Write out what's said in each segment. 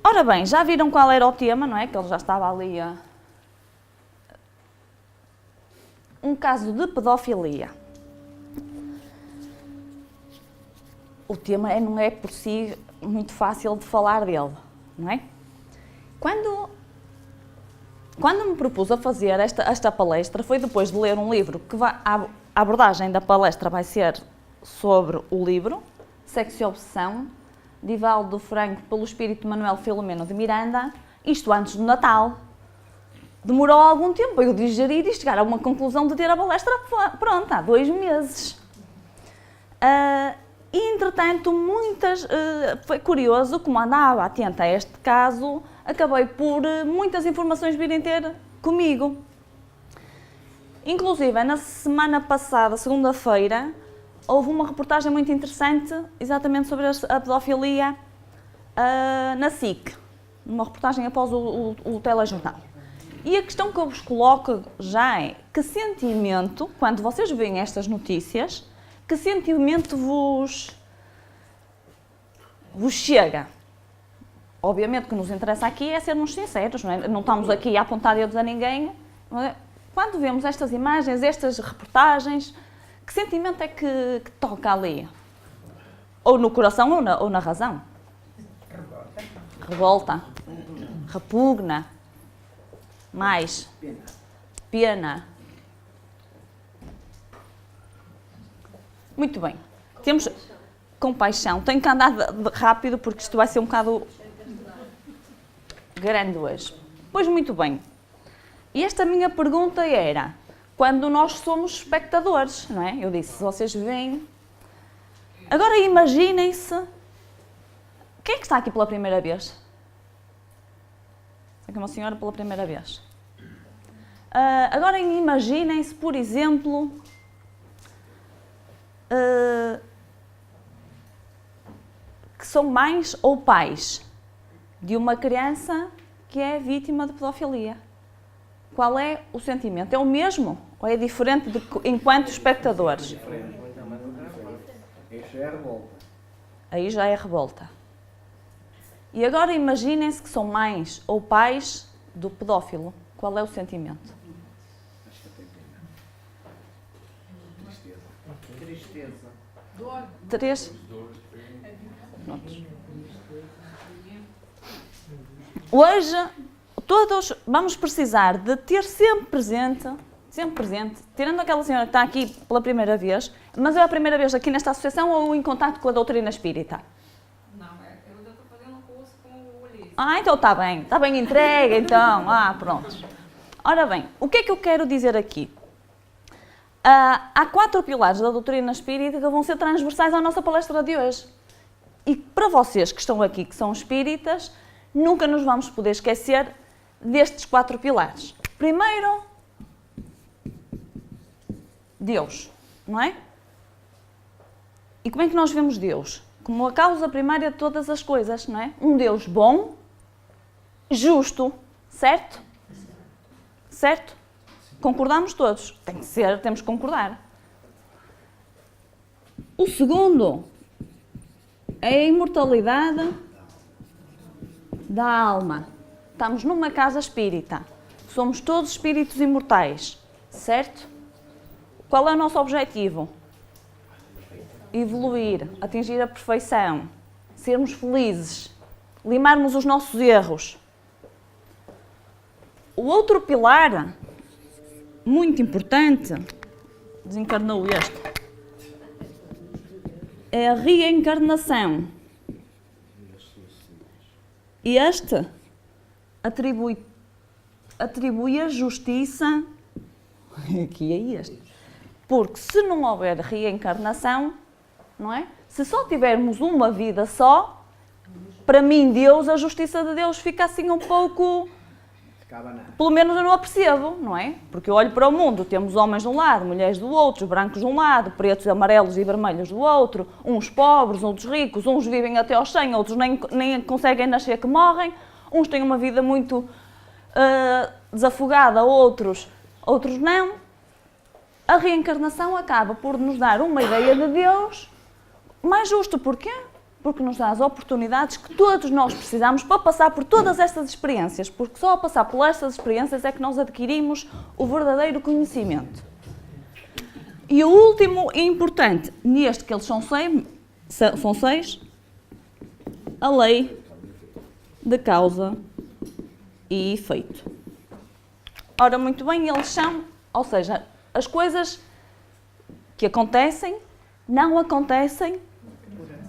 Ora bem, já viram qual era o tema, não é? Que ele já estava ali a... Um caso de pedofilia. O tema não é por si muito fácil de falar dele, não é? Quando me propus a fazer esta palestra, foi depois de ler um livro que a abordagem da palestra vai ser sobre o livro Sexo e Obsessão, de Divaldo Franco, pelo espírito Manuel Filomeno de Miranda, isto antes do Natal. Demorou algum tempo eu digerir e chegar a uma conclusão de ter a palestra pronta, há 2 meses. E, entretanto, foi curioso, como andava atenta a este caso, acabei por muitas informações virem ter comigo. Inclusive, na semana passada, segunda-feira, houve uma reportagem muito interessante, exatamente sobre a pedofilia na SIC, uma reportagem após o telejornal. E a questão que eu vos coloco já é, que sentimento, quando vocês veem estas notícias, que sentimento vos chega? Obviamente que nos interessa aqui é sermos sinceros, não é? Não estamos aqui a apontar dedos a ninguém. Quando vemos estas imagens, estas reportagens, que sentimento é que toca ali? Ou no coração ou na razão? Revolta. Repugna. Mais. Pena. Muito bem. Temos compaixão. Tenho que andar rápido porque isto vai ser um bocado grande hoje. Pois muito bem. E esta minha pergunta era, quando nós somos espectadores, não é? Eu disse, vocês veem. Agora imaginem-se. Quem é que está aqui pela primeira vez? Está aqui uma senhora pela primeira vez. Agora imaginem-se, por exemplo, que são mães ou pais de uma criança que é vítima de pedofilia. Qual é o sentimento? É o mesmo ou é diferente enquanto espectadores? Isso é revolta. Aí já é revolta. E agora imaginem-se que são mães ou pais do pedófilo. Qual é o sentimento? Acho que tem pena. Tristeza. Dor. 3. Prontos. Hoje, todos vamos precisar de ter sempre presente, tirando aquela senhora que está aqui pela primeira vez, mas é a primeira vez aqui nesta associação ou em contato com a doutrina espírita? Não, eu já estou fazendo um curso com o Ulisses. Então está bem entregue, então, pronto. Ora bem, o que é que eu quero dizer aqui? Há 4 pilares da doutrina espírita que vão ser transversais à nossa palestra de hoje. E para vocês que estão aqui, que são espíritas, nunca nos vamos poder esquecer destes 4 pilares. Primeiro, Deus, não é? E como é que nós vemos Deus? Como a causa primária de todas as coisas, não é? Um Deus bom, justo, certo? Certo? Concordamos todos. Tem que ser, temos que concordar. O segundo é a imortalidade da alma. Estamos numa casa espírita. Somos todos espíritos imortais, certo? Qual é o nosso objetivo? Evoluir, atingir a perfeição, sermos felizes, limarmos os nossos erros. O outro pilar, muito importante, desencarnou este, é a reencarnação. E este atribui a justiça, aqui é este, porque se não houver reencarnação, não é? Se só tivermos uma vida só, para mim Deus, a justiça de Deus fica assim um pouco... Pelo menos eu não a percebo, não é? Porque eu olho para o mundo, temos homens de um lado, mulheres do outro, brancos de um lado, pretos, amarelos e vermelhos do outro, uns pobres, outros ricos, uns vivem até aos 100, outros nem conseguem nascer que morrem, uns têm uma vida muito desafogada, outros não. A reencarnação acaba por nos dar uma ideia de Deus mais justo. Porquê? porque nos dá as oportunidades que todos nós precisamos para passar por todas estas experiências, porque só a passar por estas experiências é que nós adquirimos o verdadeiro conhecimento. E o último e importante, neste que eles são seis, a lei de causa e efeito. Ora, muito bem, eles são, ou seja, as coisas que acontecem não acontecem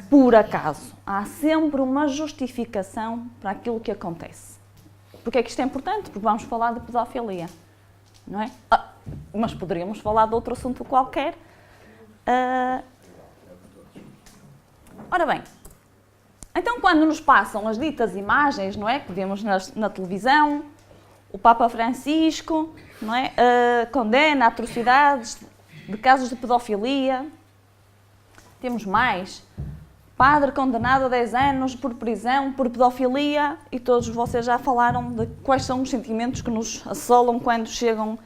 por acaso. Há sempre uma justificação para aquilo que acontece. Porquê é que isto é importante? Porque vamos falar de pedofilia, não é? Mas poderíamos falar de outro assunto qualquer. Ora bem, então quando nos passam as ditas imagens, não é? Que vemos na televisão, o Papa Francisco, não é? Condena atrocidades de casos de pedofilia. Temos mais. Padre condenado a 10 anos por prisão, por pedofilia, e todos vocês já falaram de quais são os sentimentos que nos assolam quando chegam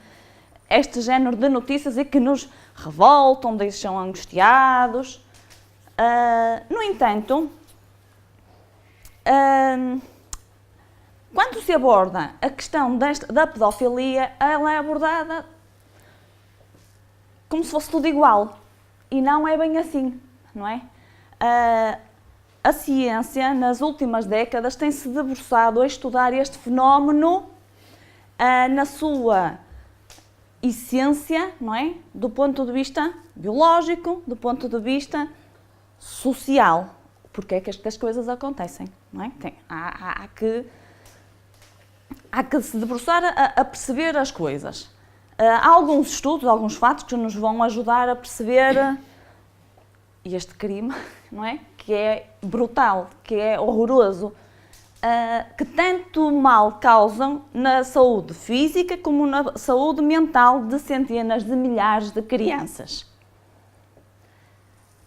este género de notícias e que nos revoltam, deixam angustiados. No entanto, quando se aborda a questão da pedofilia, ela é abordada como se fosse tudo igual. E não é bem assim, não é? A ciência, nas últimas décadas, tem-se debruçado a estudar este fenómeno na sua essência, não é? Do ponto de vista biológico, do ponto de vista social. Porque é que estas coisas acontecem, não é? Há que se debruçar a perceber as coisas. Há alguns estudos, alguns fatos que nos vão ajudar a perceber este crime, não é? Que é brutal, que é horroroso, que tanto mal causam na saúde física como na saúde mental de centenas de milhares de crianças.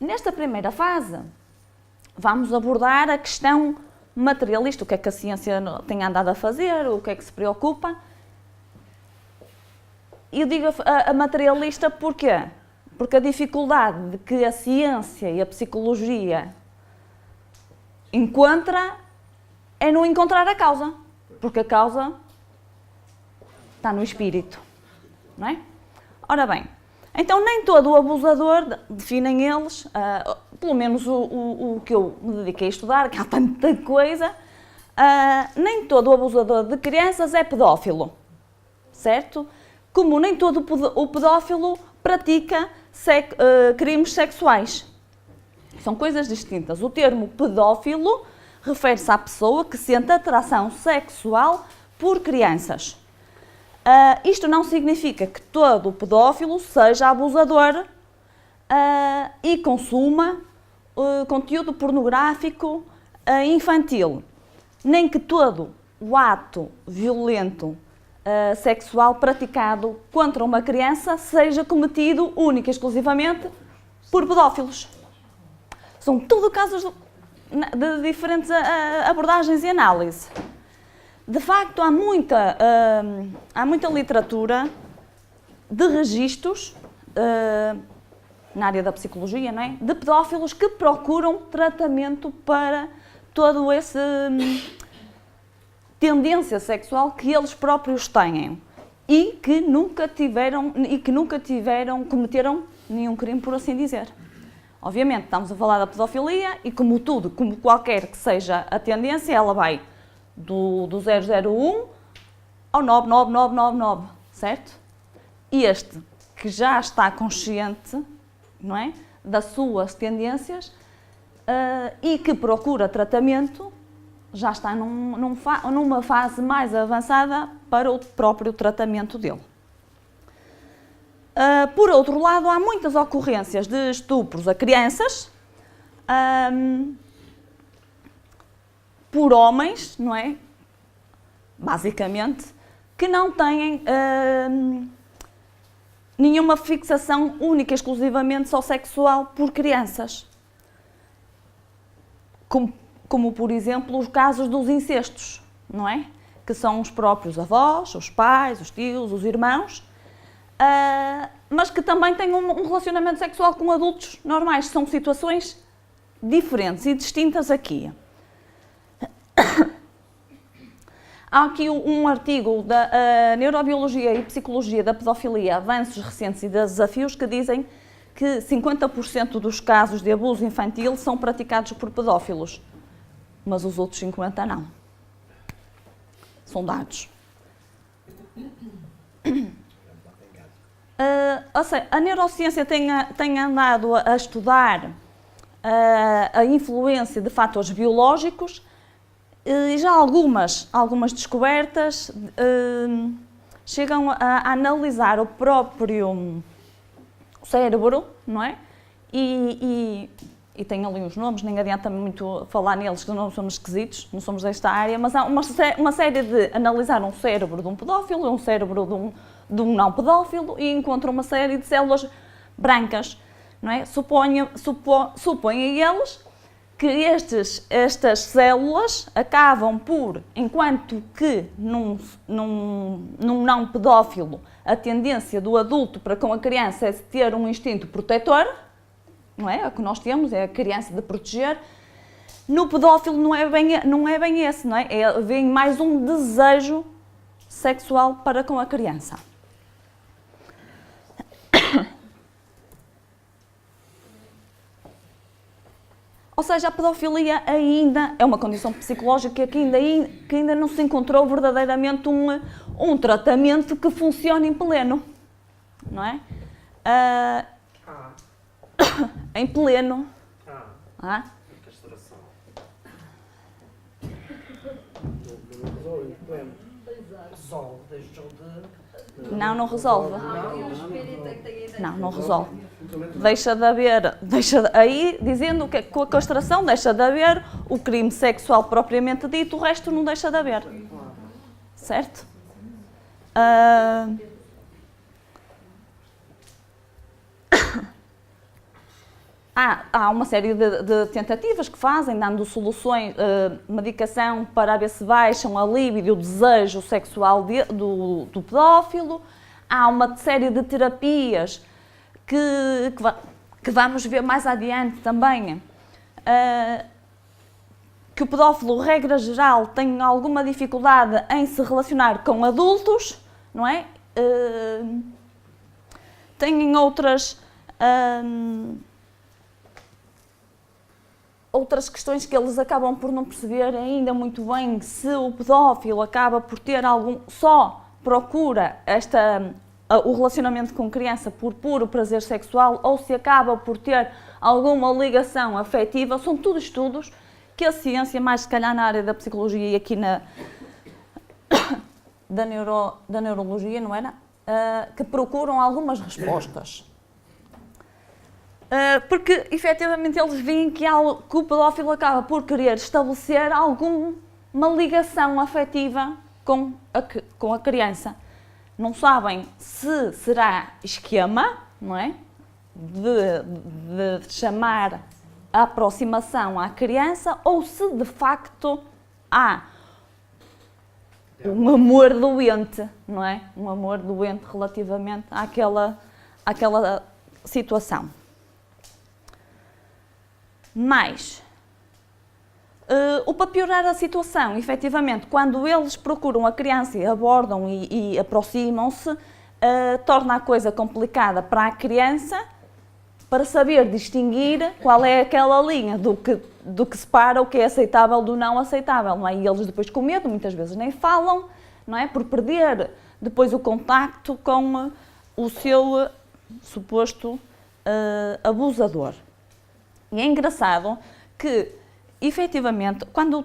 Nesta primeira fase, vamos abordar a questão materialista, o que é que a ciência tem andado a fazer, o que é que se preocupa. E eu digo a materialista porquê? Porque a dificuldade de que a ciência e a psicologia encontra é não encontrar a causa, porque a causa está no espírito, não é? Ora bem, então nem todo o abusador, definem eles, pelo menos o que eu me dediquei a estudar, que há tanta coisa, nem todo o abusador de crianças é pedófilo, certo? Como nem todo o pedófilo pratica crimes sexuais. São coisas distintas. O termo pedófilo refere-se à pessoa que sente atração sexual por crianças. Isto não significa que todo pedófilo seja abusador e consuma conteúdo pornográfico infantil, nem que todo o ato violento sexual praticado contra uma criança seja cometido única e exclusivamente por pedófilos. São tudo casos de diferentes abordagens e análise. De facto, há muita literatura de registros na área da psicologia, não é? De pedófilos que procuram tratamento para todo esse tendência sexual que eles próprios têm e que nunca cometeram nenhum crime, por assim dizer. Obviamente, estamos a falar da pedofilia e como tudo, como qualquer que seja a tendência, ela vai do 001 ao 99999, certo? Este que já está consciente, não é, das suas tendências e que procura tratamento, já está numa fase mais avançada para o próprio tratamento dele. Por outro lado, há muitas ocorrências de estupros a crianças por homens, não é? Basicamente, que não têm nenhuma fixação única e exclusivamente só sexual por crianças. Como, por exemplo, os casos dos incestos, não é? Que são os próprios avós, os pais, os tios, os irmãos, mas que também têm um relacionamento sexual com adultos normais. São situações diferentes e distintas aqui. Há aqui um artigo da Neurobiologia e Psicologia da Pedofilia, Avanços Recentes e Desafios, que dizem que 50% dos casos de abuso infantil são praticados por pedófilos, mas os outros 50% não. São dados. Ou seja, a neurociência tem andado a estudar a influência de fatores biológicos e já algumas descobertas chegam a analisar o próprio cérebro, não é? E tem ali os nomes, nem adianta muito falar neles, que não somos esquisitos, não somos desta área, mas há uma série de analisar um cérebro de um pedófilo, um cérebro de um não pedófilo e encontram uma série de células brancas, não é? Supõem eles que estas células acabam por, enquanto que num não pedófilo a tendência do adulto para com a criança é ter um instinto protetor, não é? A que nós temos é a criança de proteger. No pedófilo não é bem esse, não é? Vem mais um desejo sexual para com a criança. Ou seja, a pedofilia ainda é uma condição psicológica que ainda não se encontrou verdadeiramente um tratamento que funcione em pleno, não é? Em pleno. Castração. Resolve, deixou de... Não resolve. Não resolve. Deixa de haver, aí dizendo que com a castração deixa de haver o crime sexual propriamente dito, o resto não deixa de haver. Certo? Há uma série de tentativas que fazem, dando soluções, medicação para ver se baixam a libido e o desejo sexual do pedófilo. Há uma série de terapias que vamos ver mais adiante também, que o pedófilo, regra geral, tem alguma dificuldade em se relacionar com adultos, não é? Tem outras questões que eles acabam por não perceber ainda muito bem, se o pedófilo acaba por ter só procura o relacionamento com criança por puro prazer sexual ou se acaba por ter alguma ligação afetiva. São tudo estudos que a ciência, mais se calhar na área da psicologia e aqui da neurologia, não era? Que procuram algumas respostas. Porque, efetivamente, eles veem que o pedófilo acaba por querer estabelecer alguma ligação afetiva com a criança. Não sabem se será esquema, não é? De chamar a aproximação à criança ou se, de facto, há um amor doente, não é? Um amor doente relativamente àquela situação. Mas, para piorar a situação, efetivamente, quando eles procuram a criança e abordam e aproximam-se, torna a coisa complicada para a criança, para saber distinguir qual é aquela linha do que separa o que é aceitável do não aceitável, não é? E eles depois com medo, muitas vezes nem falam, não é? Por perder depois o contacto com o seu suposto abusador. E é engraçado que, efetivamente, quando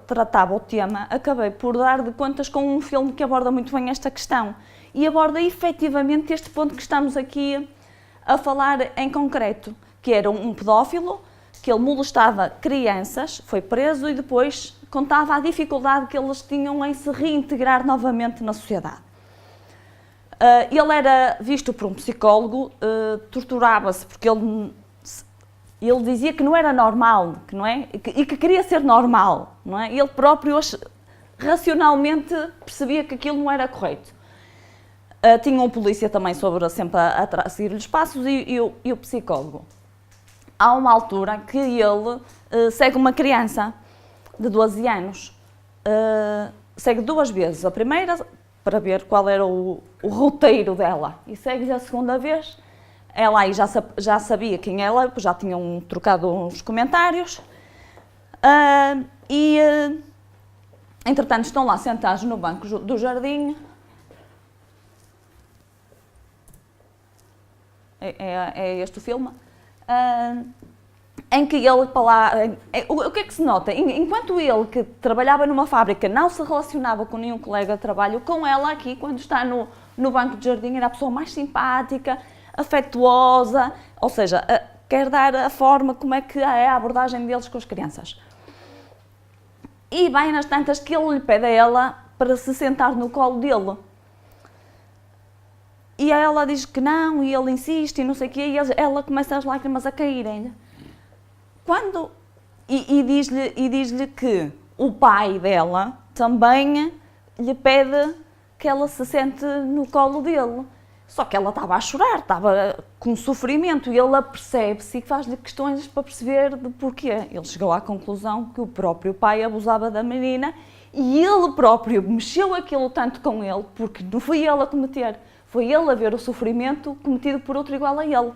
tratava o tema, acabei por dar de contas com um filme que aborda muito bem esta questão e aborda efetivamente este ponto que estamos aqui a falar em concreto, que era um pedófilo, que ele molestava crianças, foi preso e depois contava a dificuldade que eles tinham em se reintegrar novamente na sociedade. Ele era visto por um psicólogo, torturava-se porque ele dizia que não era normal, que não é? E que queria ser normal, não é? Ele próprio racionalmente percebia que aquilo não era correto. Tinha um polícia também sempre a seguir-lhe os passos e o psicólogo. há uma altura que ele segue uma criança de 12 anos. Segue 2 vezes. A primeira, para ver qual era o roteiro dela. E segue a segunda vez. Ela aí já sabia quem ela, já tinham trocado uns comentários. Entretanto, estão lá sentados no banco do jardim. É este o filme. Em que ele, o que é que se nota? Enquanto ele, que trabalhava numa fábrica, não se relacionava com nenhum colega de trabalho, com ela aqui, quando está no banco de jardim, era a pessoa mais simpática, afetuosa, ou seja, quer dar a forma como é que é a abordagem deles com as crianças. E vai nas tantas que ele lhe pede a ela para se sentar no colo dele. E ela diz que não, e ele insiste, e não sei o quê, e ela começa as lágrimas a caírem. E diz-lhe que o pai dela também lhe pede que ela se sente no colo dele. Só que ela estava a chorar, estava com sofrimento, e ele apercebe-se e faz-lhe questões para perceber de porquê. Ele chegou à conclusão que o próprio pai abusava da menina e ele próprio mexeu aquilo tanto com ele, porque não foi ele a cometer, foi ele a ver o sofrimento cometido por outro igual a ele.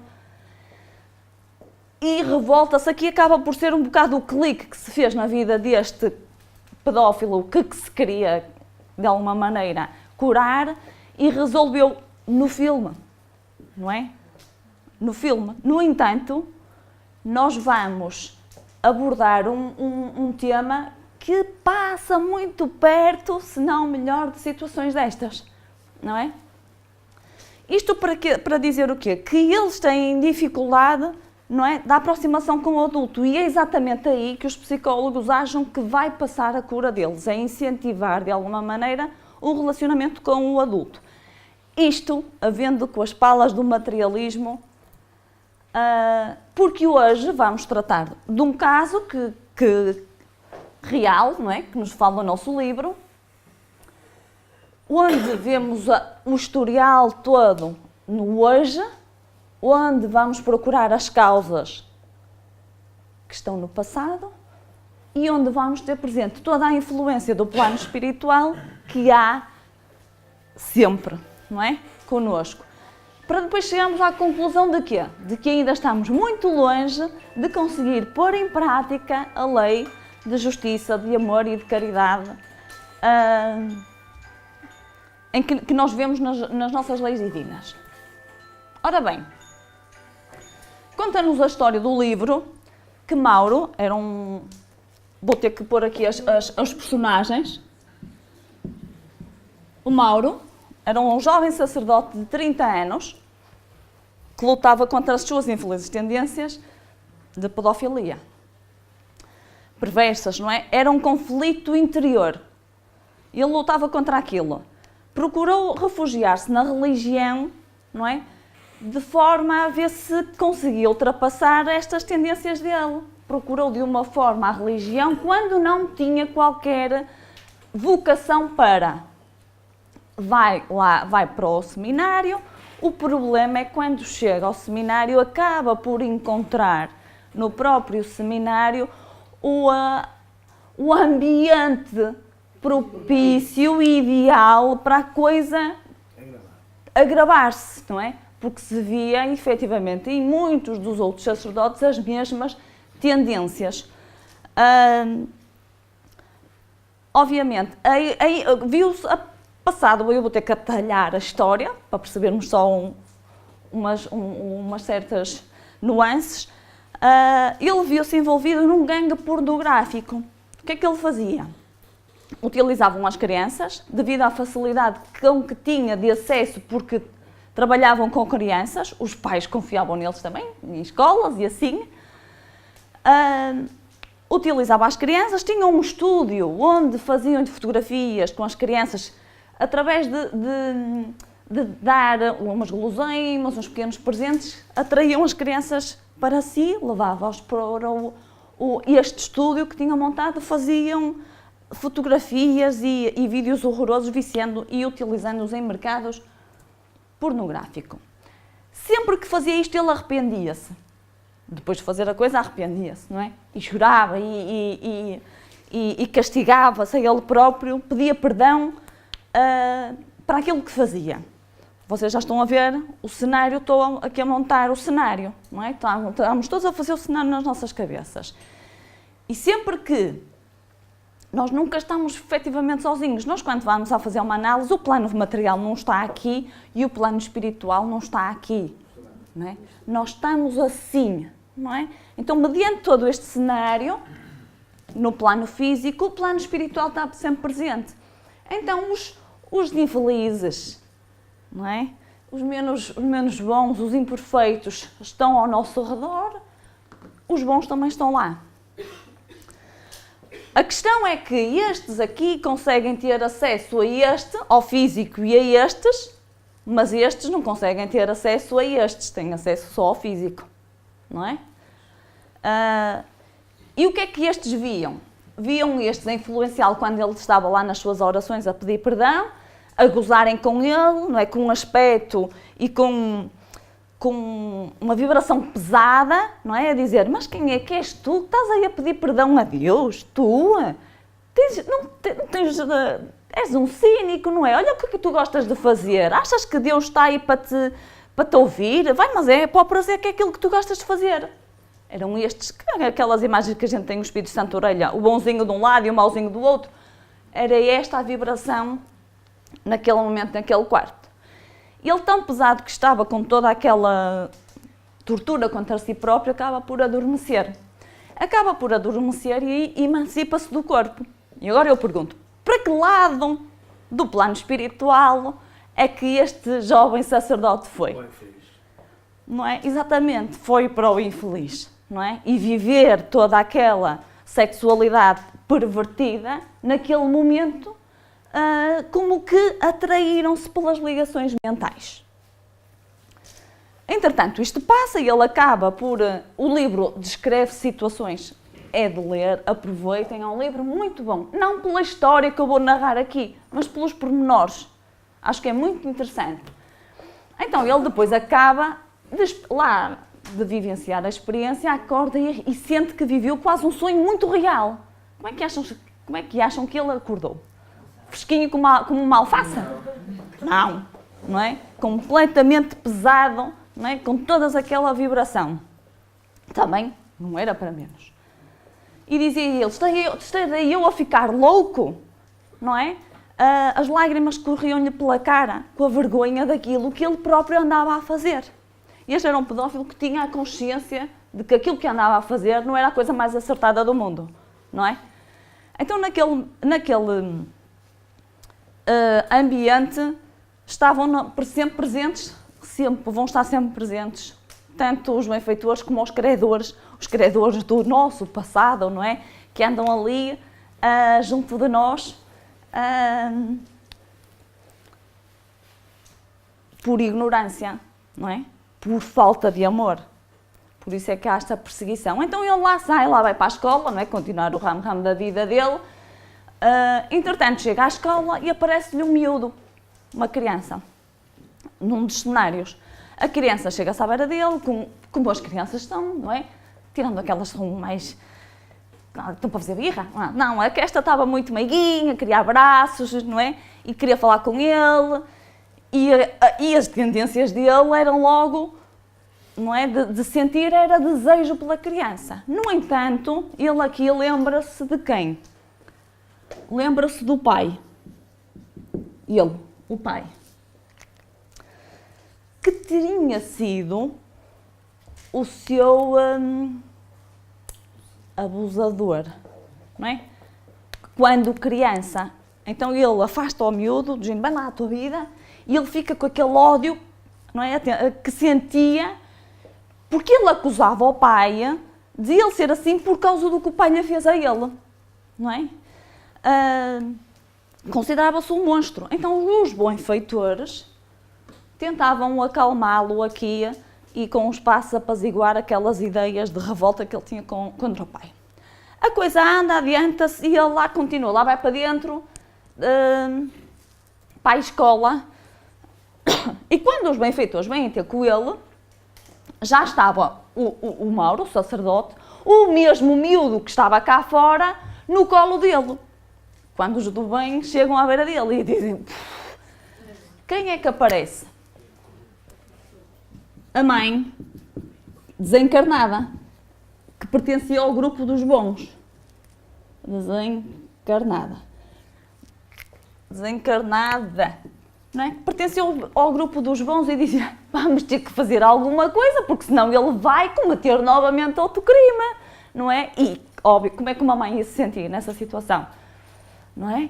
E revolta-se aqui, acaba por ser um bocado o clique que se fez na vida deste pedófilo que se queria, de alguma maneira, curar, e resolveu no filme, não é? No filme. No entanto, nós vamos abordar um tema que passa muito perto, se não melhor, de situações destas, não é? Isto para dizer o quê? Que eles têm dificuldade, não é, da aproximação com o adulto, e é exatamente aí que os psicólogos acham que vai passar a cura deles, é incentivar de alguma maneira o relacionamento com o adulto. Isto, havendo com as palas do materialismo, porque hoje vamos tratar de um caso que real, não é? Que nos fala o nosso livro, onde vemos o historial todo no hoje, onde vamos procurar as causas que estão no passado e onde vamos ter presente toda a influência do plano espiritual que há sempre, não é? Connosco. Para depois chegarmos à conclusão de quê? De que ainda estamos muito longe de conseguir pôr em prática a lei de justiça, de amor e de caridade que nós vemos nas nossas leis divinas. Ora bem, conta-nos a história do livro que Mauro era um... Vou ter que pôr aqui os personagens. O Mauro era um jovem sacerdote de 30 anos que lutava contra as suas infelizes tendências de pedofilia. Perversas, não é? Era um conflito interior. Ele lutava contra aquilo. Procurou refugiar-se na religião, não é? De forma a ver se conseguia ultrapassar estas tendências dele. Procurou de uma forma a religião quando não tinha qualquer vocação para. Vai para o seminário. O problema é que quando chega ao seminário acaba por encontrar no próprio seminário o ambiente propício e ideal para a coisa agravar-se, não é? Porque se via efetivamente em muitos dos outros sacerdotes as mesmas tendências. Obviamente, viu-se passado, eu vou ter que atalhar a história para percebermos só umas certas nuances. Ele viu-se envolvido num gangue pornográfico. O que é que ele fazia? Utilizavam as crianças, devido à facilidade com que tinha de acesso, porque trabalhavam com crianças, os pais confiavam neles também, em escolas e assim. Utilizava as crianças, tinham um estúdio onde faziam fotografias com as crianças, através de dar umas guloseimas, uns pequenos presentes, atraíam as crianças para si, levava-os para este estúdio que tinham montado, faziam fotografias e vídeos horrorosos, viciando e utilizando-os em mercados pornográficos. Sempre que fazia isto, ele arrependia-se. depois de fazer a coisa, arrependia-se, não é? E chorava e castigava-se a ele próprio, pedia perdão para aquilo que fazia. Vocês já estão a ver o cenário, estou aqui a montar o cenário, não é? Estamos todos a fazer o cenário nas nossas cabeças. E sempre que nós nunca estamos efetivamente sozinhos, nós quando vamos a fazer uma análise, o plano material não está aqui e o plano espiritual não está aqui, não é? Nós estamos assim, não é? Então, mediante todo este cenário, no plano físico, o plano espiritual está sempre presente. Então, os infelizes, não é? Os menos bons, os imperfeitos estão ao nosso redor, os bons também estão lá. A questão é que estes aqui conseguem ter acesso a este, ao físico e a estes, mas estes não conseguem ter acesso a estes, têm acesso só ao físico, não é? E o que é que estes viam? Viam estes a influenciá-lo quando ele estava lá nas suas orações a pedir perdão, a gozarem com ele, não é? Com um aspecto e com uma vibração pesada, não é? A dizer, mas quem é que és tu? Estás aí a pedir perdão a Deus? Tu? És um cínico, não é? Olha o que tu gostas de fazer. Achas que Deus está aí para te ouvir? Vai, mas é para o prazer que é aquilo que tu gostas de fazer. Eram aquelas imagens que a gente tem no Espírito Santo orelha, o bonzinho de um lado e o mauzinho do outro. Era esta a vibração naquele momento, naquele quarto. Ele, tão pesado que estava com toda aquela tortura contra si próprio, acaba por adormecer. Acaba por adormecer e emancipa-se do corpo. E agora eu pergunto, para que lado do plano espiritual é que este jovem sacerdote foi? Não é? Exatamente, foi para o infeliz, não é? E viver toda aquela sexualidade pervertida, naquele momento, como que atraíram-se pelas ligações mentais. Entretanto, isto passa e ele acaba por... o livro descreve situações. É de ler, aproveitem, é um livro muito bom. Não pela história que eu vou narrar aqui, mas pelos pormenores. Acho que é muito interessante. Então, ele depois acaba, lá de vivenciar a experiência, acorda e sente que viveu quase um sonho muito real. Como é que acham que ele acordou? Fresquinho como uma alface? Não é? Completamente pesado, não é? Com toda aquela vibração. Também não era para menos. E dizia ele, estarei eu a ficar louco? Não é? As lágrimas corriam-lhe pela cara, com a vergonha daquilo que ele próprio andava a fazer. Este era um pedófilo que tinha a consciência de que aquilo que andava a fazer não era a coisa mais acertada do mundo, não é? Então, naquele ambiente, estavam sempre presentes, vão estar sempre presentes, tanto os benfeitores como os credores do nosso passado, não é? Que andam ali junto de nós por ignorância, não é? Por falta de amor. Por isso é que há esta perseguição. Então ele lá sai, lá vai para a escola, não é? Continuar o ramo da vida dele. Entretanto, chega à escola e aparece-lhe um miúdo, uma criança, num dos cenários. A criança chega-se à beira dele, como as crianças estão, não é? Tirando aquelas que são mais... estão para fazer birra. Não, é que esta estava muito meiguinha, queria abraços, não é? E queria falar com ele. E as tendências dele eram logo, não é? De sentir, era desejo pela criança. No entanto, ele aqui lembra-se de quem? Lembra-se do pai. Ele, o pai. Que tinha sido o seu abusador, não é? Quando criança. Então ele afasta o miúdo, dizendo, vai lá a tua vida, e ele fica com aquele ódio, não é? Que sentia, porque ele acusava o pai de ele ser assim por causa do que o pai lhe fez a ele, não é? Considerava-se um monstro. Então os benfeitores tentavam acalmá-lo aqui e com os passos apaziguar aquelas ideias de revolta que ele tinha contra o pai. A coisa anda, adianta-se e ele lá continua, lá vai para dentro, para a escola. E quando os benfeitores vêm ter com ele, já estava o Mauro, o sacerdote, o mesmo miúdo que estava cá fora, no colo dele. Quando os do bem chegam à beira dele e dizem, quem é que aparece? A mãe, desencarnada, que pertencia ao grupo dos bons. Desencarnada, não é? Pertencia ao grupo dos bons e dizia, vamos ter que fazer alguma coisa, porque senão ele vai cometer novamente outro crime, não é? E, óbvio, como é que uma mãe ia se sentir nessa situação, não é?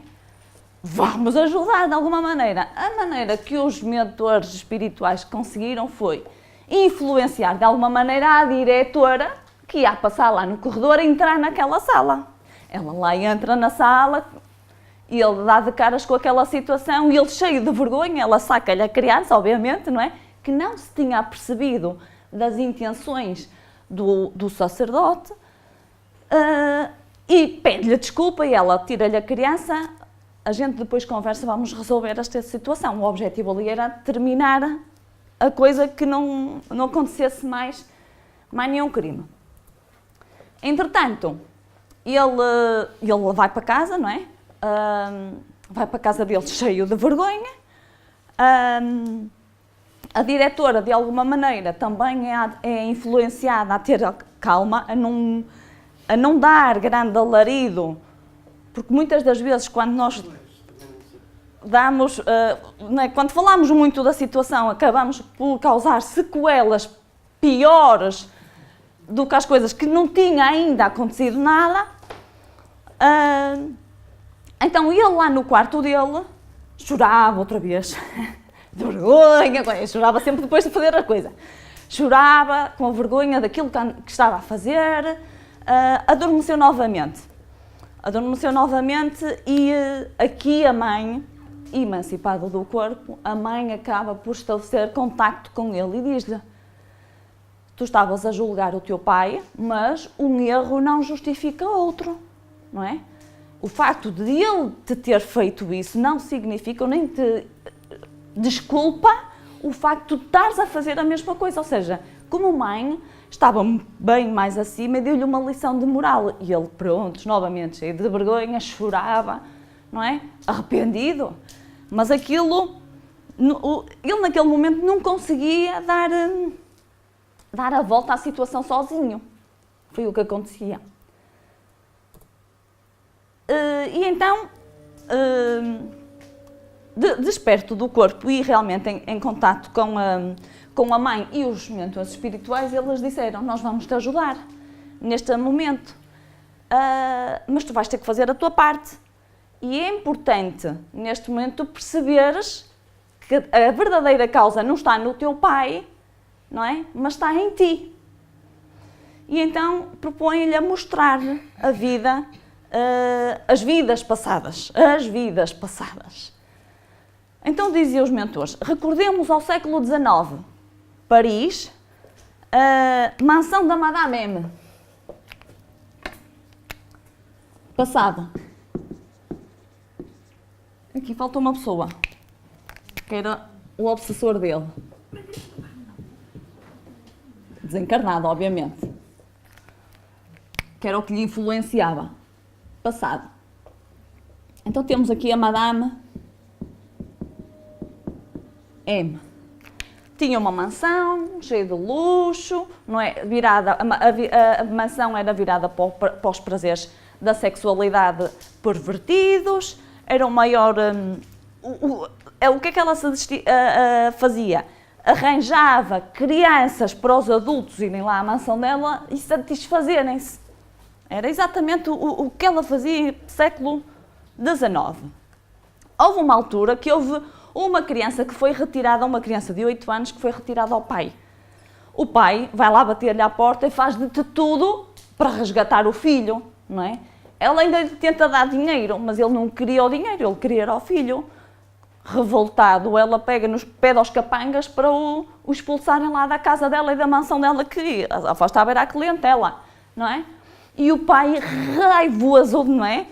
Vamos ajudar de alguma maneira. A maneira que os mentores espirituais conseguiram foi influenciar de alguma maneira a diretora que ia passar lá no corredor a entrar naquela sala. Ela lá entra na sala, e ele dá de caras com aquela situação, e ele cheio de vergonha, ela saca-lhe a criança, obviamente, não é? Que não se tinha apercebido das intenções do sacerdote, e pede-lhe desculpa, e ela tira-lhe a criança. A gente depois conversa, vamos resolver esta situação. O objetivo ali era terminar a coisa, que não acontecesse mais nenhum crime. Entretanto, ele vai para casa, não é? Vai para a casa dele cheio de vergonha. A diretora, de alguma maneira, também é influenciada a ter calma, a não dar grande alarido, porque muitas das vezes quando nós damos, quando falamos muito da situação, acabamos por causar sequelas piores do que as coisas que não tinha ainda acontecido nada. Então ele lá no quarto dele chorava outra vez, de vergonha, chorava sempre depois de fazer a coisa. Chorava com a vergonha daquilo que estava a fazer, adormeceu novamente. E aqui a mãe, emancipada do corpo, a mãe acaba por estabelecer contacto com ele e diz-lhe: tu estavas a julgar o teu pai, mas um erro não justifica outro, não é? O facto de ele te ter feito isso não significa, nem te desculpa o facto de estares a fazer a mesma coisa. Ou seja, como mãe, estava bem mais acima e deu-lhe uma lição de moral. E ele, pronto, novamente cheio de vergonha, chorava, não é? Arrependido. Mas aquilo, ele naquele momento não conseguia dar a volta à situação sozinho. Foi o que acontecia. E então, desperto do corpo e realmente em contato com a mãe e os mentores espirituais, eles disseram: nós vamos te ajudar neste momento, mas tu vais ter que fazer a tua parte. E é importante, neste momento, perceberes que a verdadeira causa não está no teu pai, não é? Mas está em ti. E então propõe-lhe a mostrar-lhe a vida, as vidas passadas. Então diziam os mentores: recordemos ao século XIX, Paris, mansão da Madame M. Passado. Aqui falta uma pessoa, que era o obsessor dele. Desencarnado, obviamente. Que era o que lhe influenciava. Passado. Então temos aqui a Madame M. Tinha uma mansão cheia de luxo, não é? Virada, a mansão era virada para os prazeres da sexualidade pervertidos. Era o maior... o que é que ela fazia? Arranjava crianças para os adultos irem lá à mansão dela e satisfazerem-se. Era exatamente o que ela fazia no século XIX. Houve uma altura que houve uma criança que foi retirada, uma criança de 8 anos que foi retirada ao pai. O pai vai lá bater-lhe à porta e faz de tudo para resgatar o filho, não é? Ela ainda lhe tenta dar dinheiro, mas ele não queria o dinheiro, ele queria o filho. Revoltado, ela pede aos capangas para o expulsarem lá da casa dela e da mansão dela, que afastava era a clientela, não é? E o pai raivoso, não é?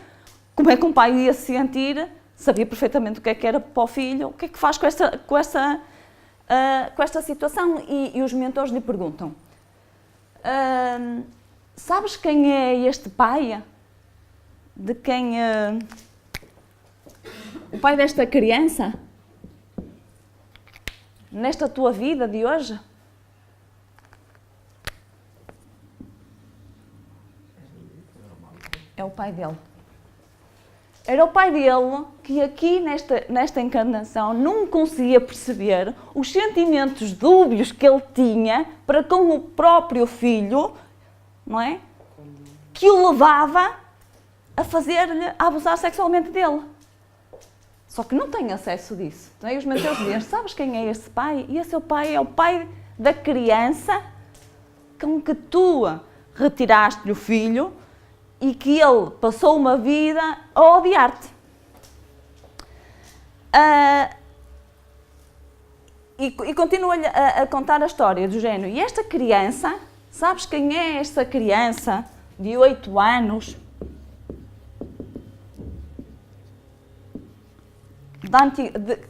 Como é que um pai ia se sentir? Sabia perfeitamente o que era para o filho. O que é que faz com essa com esta situação e os mentores lhe perguntam: sabes quem é este pai? De quem... o pai desta criança? Nesta tua vida de hoje? É o pai dele. Era o pai dele que aqui nesta encarnação não conseguia perceber os sentimentos dúbios que ele tinha para com o próprio filho, não é? Que o levava a fazer-lhe, a abusar sexualmente dele. Só que não tem acesso disso. Não é? E os mentores dizem: sabes quem é esse pai? E esse pai é o pai da criança com que tu retiraste-lhe o filho e que ele passou uma vida a odiar-te. E continua-lhe a contar a história do género: e esta criança, sabes quem é esta criança de 8 anos?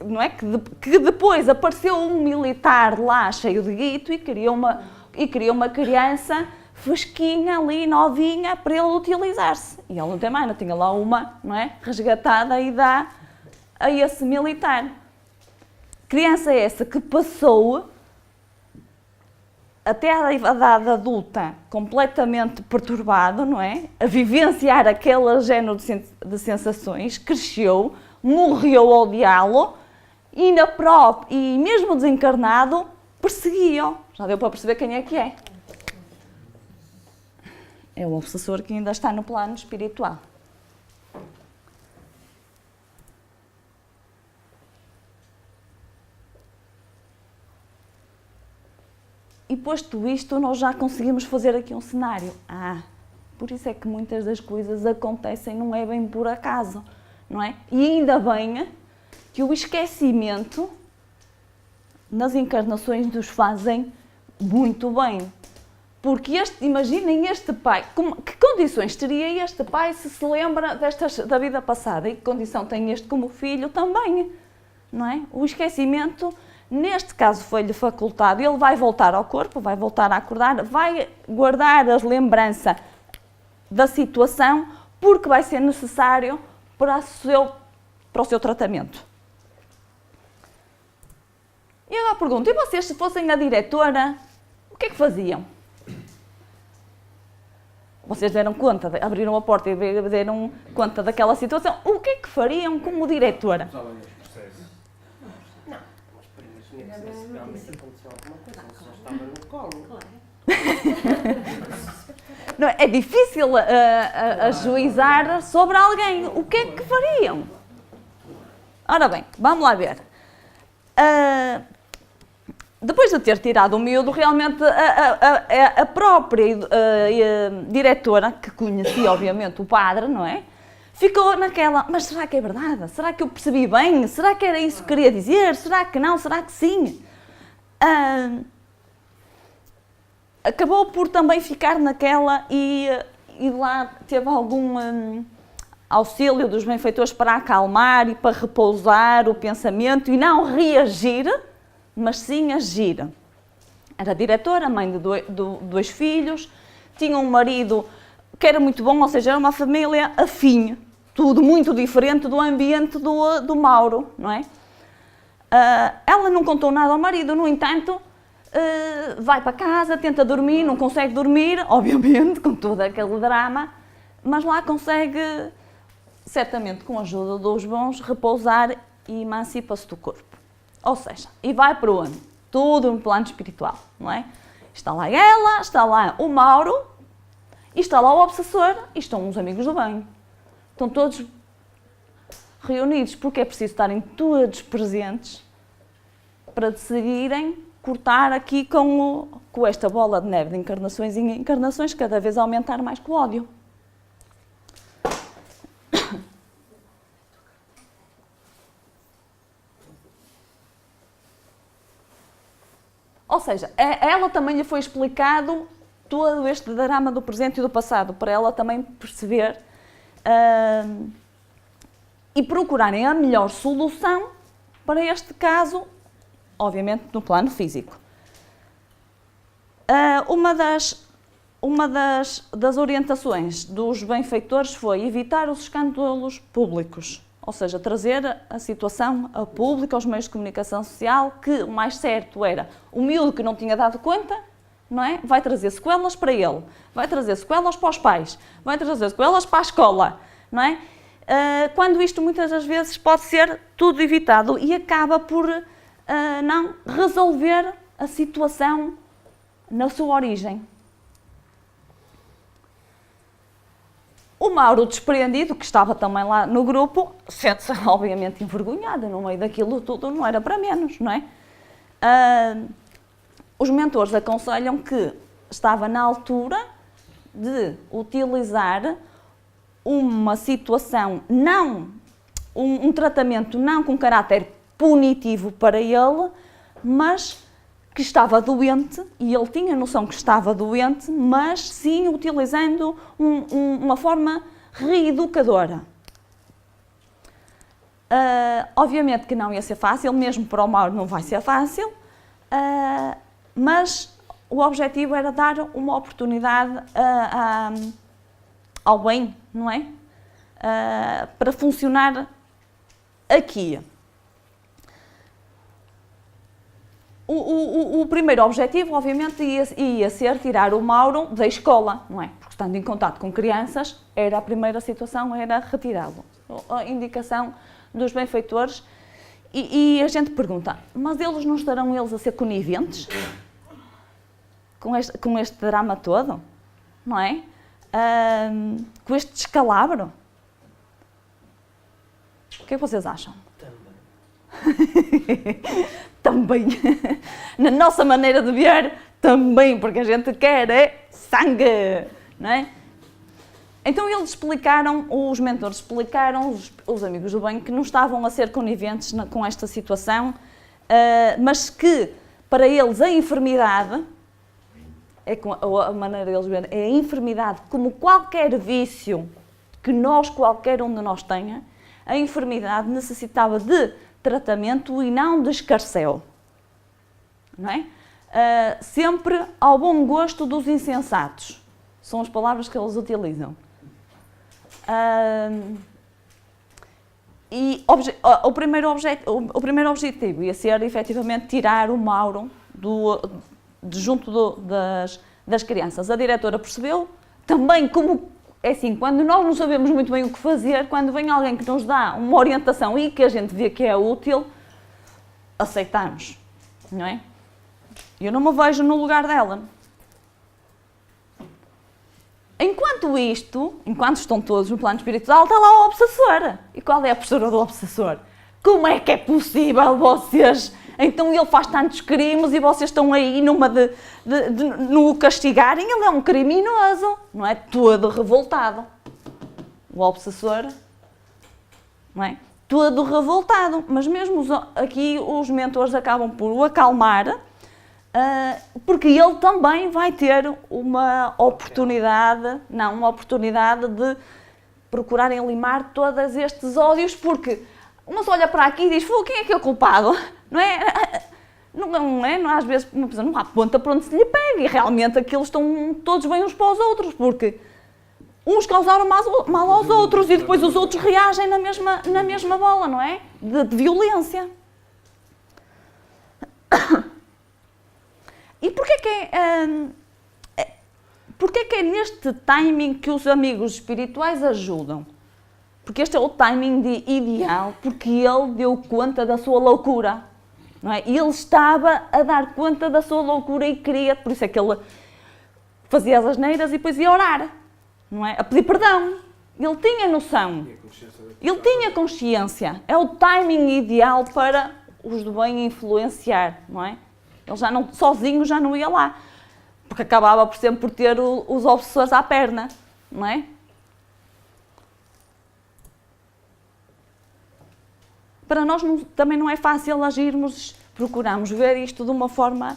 Não é? Que depois apareceu um militar lá cheio de guito e queria uma criança fresquinha ali, novinha, para ele utilizar-se. E ele não tem mais, não tinha lá uma, não é? Resgatada e dá a esse militar. Criança essa que passou até à idade adulta completamente perturbado, não é? A vivenciar aquele género de sensações, cresceu, morreu ao odiá-lo e mesmo desencarnado perseguia-o. Já deu para perceber quem é que é? É o obsessor que ainda está no plano espiritual. E posto isto, nós já conseguimos fazer aqui um cenário. Por isso é que muitas das coisas acontecem, não é bem por acaso, não é? E ainda bem que o esquecimento nas encarnações nos fazem muito bem. Porque imaginem este pai, que condições teria este pai se lembra da vida passada? E que condição tem este como filho também, não é? O esquecimento, neste caso, foi-lhe facultado. Ele vai voltar ao corpo, vai voltar a acordar, vai guardar a lembrança da situação, porque vai ser necessário para o seu tratamento. E agora pergunto: e vocês, se fossem a diretora, o que é que faziam? Vocês deram conta, abriram a porta e deram conta daquela situação. O que é que fariam como diretora? Não, mas imagina que se realmente aconteceu alguma coisa, você já estava no colo. Não, é difícil ajuizar sobre alguém. O que é que fariam? Ora bem, vamos lá ver. Depois de ter tirado o miúdo, realmente a própria diretora, que conhecia obviamente o padre, não é? Ficou naquela: mas será que é verdade? Será que eu percebi bem? Será que era isso que queria dizer? Será que não? Será que sim? Acabou por também ficar naquela e lá teve algum auxílio dos benfeitores para acalmar e para repousar o pensamento e não reagir, mas sim agir. Era diretora, mãe de dois filhos, tinha um marido que era muito bom, ou seja, era uma família afim, tudo muito diferente do ambiente do Mauro, não é? Ela não contou nada ao marido, no entanto, vai para casa, tenta dormir, não consegue dormir, obviamente, com todo aquele drama, mas lá consegue, certamente com a ajuda dos bons, repousar e emancipa-se do corpo. Ou seja, e vai para onde? Tudo no plano espiritual, não é? Está lá ela, está lá o Mauro, e está lá o obsessor, e estão os amigos do bem. Estão todos reunidos, porque é preciso estarem todos presentes para decidirem cortar aqui com esta bola de neve de encarnações em encarnações, cada vez aumentar mais com o ódio. Ou seja, a ela também lhe foi explicado todo este drama do presente e do passado, para ela também perceber e procurarem a melhor solução para este caso obviamente, no plano físico. Uma das orientações dos benfeitores foi evitar os escândalos públicos, ou seja, trazer a situação a público, aos meios de comunicação social, que o mais certo era o miúdo que não tinha dado conta, não é? Vai trazer sequelas para ele, vai trazer sequelas para os pais, vai trazer sequelas para a escola, não é? Quando isto muitas das vezes pode ser tudo evitado e acaba por não resolver a situação na sua origem. O Mauro, despreendido, que estava também lá no grupo, sente-se obviamente envergonhado no meio daquilo tudo, não era para menos, não é? Os mentores aconselham que estava na altura de utilizar uma situação um tratamento não com caráter punitivo para ele, mas que estava doente, e ele tinha noção que estava doente, mas sim utilizando uma forma reeducadora. Obviamente que não ia ser fácil, mesmo para o Mauro não vai ser fácil, mas o objetivo era dar uma oportunidade ao bem, não é? Para funcionar aqui. O primeiro objetivo, obviamente, ia ser tirar o Mauro da escola, não é? Porque estando em contato com crianças, era a primeira situação, era retirá-lo. A indicação dos benfeitores. E a gente pergunta, mas eles não estarão eles a ser coniventes com este drama todo? Não é? Com este descalabro? O que é que vocês acham? Também. Na nossa maneira de ver, também, porque a gente quer é sangue, não é? Então os mentores explicaram, os amigos do bem, que não estavam a ser coniventes com esta situação, mas que para eles a enfermidade, a maneira deles verem, é a enfermidade como qualquer vício que qualquer um de nós tenha, a enfermidade necessitava de tratamento e não de escarcéu, não é? Sempre ao bom gosto dos insensatos, são as palavras que eles utilizam. E o primeiro objetivo ia ser, efetivamente, tirar o Mauro de junto das crianças. A diretora percebeu, também como, é assim, quando nós não sabemos muito bem o que fazer, quando vem alguém que nos dá uma orientação e que a gente vê que é útil, aceitamos, não é? Eu não me vejo no lugar dela. Enquanto estão todos no plano espiritual, está lá o obsessor. E qual é a postura do obsessor? Como é que é possível vocês... Então ele faz tantos crimes e vocês estão aí numa de o castigarem? Ele é um criminoso, não é? Todo revoltado. O obsessor, não é? Todo revoltado. Mas mesmo aqui os mentores acabam por o acalmar, porque ele também vai ter uma oportunidade de procurarem limar todos estes ódios, porque uma se olha para aqui e diz, quem é que é o culpado? Não é? Não é? Às vezes uma pessoa não há ponta para onde se lhe pega, e realmente aqueles estão todos bem uns para os outros, porque uns causaram mal aos outros e depois os outros reagem na mesma bola, não é? De violência. E porquê que é neste timing que os amigos espirituais ajudam? Porque este é o timing ideal, porque ele deu conta da sua loucura, não é? Ele estava a dar conta da sua loucura e queria, por isso é que ele fazia as asneiras e depois ia orar, não é? A pedir perdão. Ele tinha noção, ele tinha consciência. É o timing ideal para os do bem influenciar, não é? Ele sozinho já não ia lá, porque acabava por sempre por ter os obsessores à perna, não é? Para nós também não é fácil agirmos, procuramos ver isto de uma forma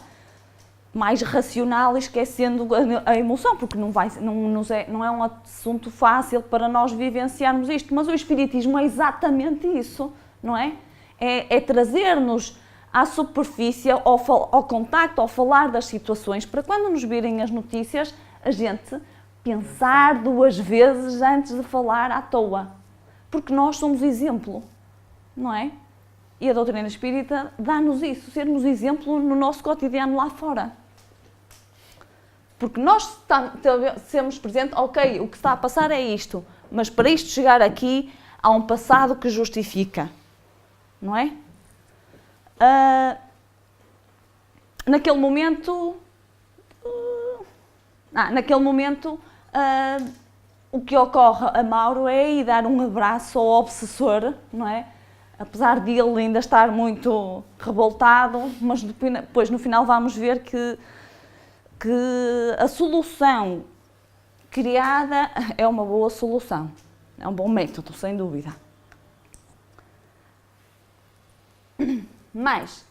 mais racional, esquecendo a emoção, porque não é um assunto fácil para nós vivenciarmos isto, mas o Espiritismo é exatamente isso, não é? É trazer-nos à superfície, ao contacto, ao falar das situações, para quando nos virem as notícias, a gente pensar 2 vezes antes de falar à toa. Porque nós somos exemplo, não é? E a doutrina espírita dá-nos isso, sermos exemplo no nosso cotidiano lá fora. Porque nós temos presente, ok, o que está a passar é isto, mas para isto chegar aqui, há um passado que justifica, não é? Naquele momento, o que ocorre a Mauro é ir dar um abraço ao obsessor, não é? Apesar de ele ainda estar muito revoltado, mas depois no final vamos ver que a solução criada é uma boa solução, é um bom método, sem dúvida. Mas,